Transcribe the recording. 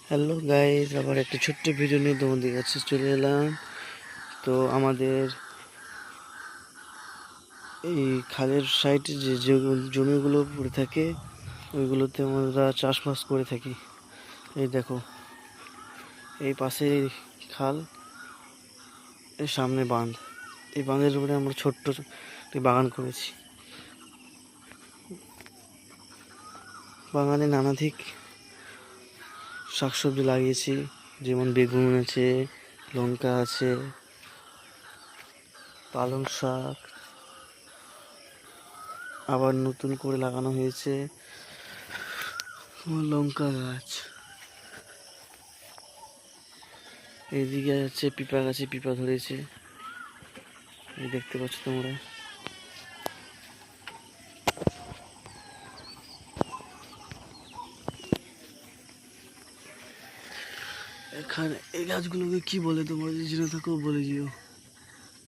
Hello guys, আবার একটা ছোট্ট ভিডিও নিয়ে তোমাদের কাছে চলে এলাম। তো আমাদের এই খালের সাইডে যে জমিগুলো পড়ে থাকে ওইগুলোতে আমরা চাষবাস করে থাকি। এই দেখো, এই পাশে খাল, এর সামনে বাঁধ। এই বাঁধের উপরে আমরা ছোট্ট একটি বাগান করেছি। বাগানে নানাধিক শাকসবজি লাগিয়েছি, যেমন বেগুন আছে, লঙ্কা আছে, পালং শাক, আবার নতুন করে লাগানো হয়েছে লঙ্কা গাছ। এইদিকে আছে পিঁপা গাছে পিঁপা ধরেছে, এই দেখতে পাচ্ছ তোমরা। এখানে এই গাছগুলোকে কি বলে তোমরা যদি জেনে থাকো বলে দিও।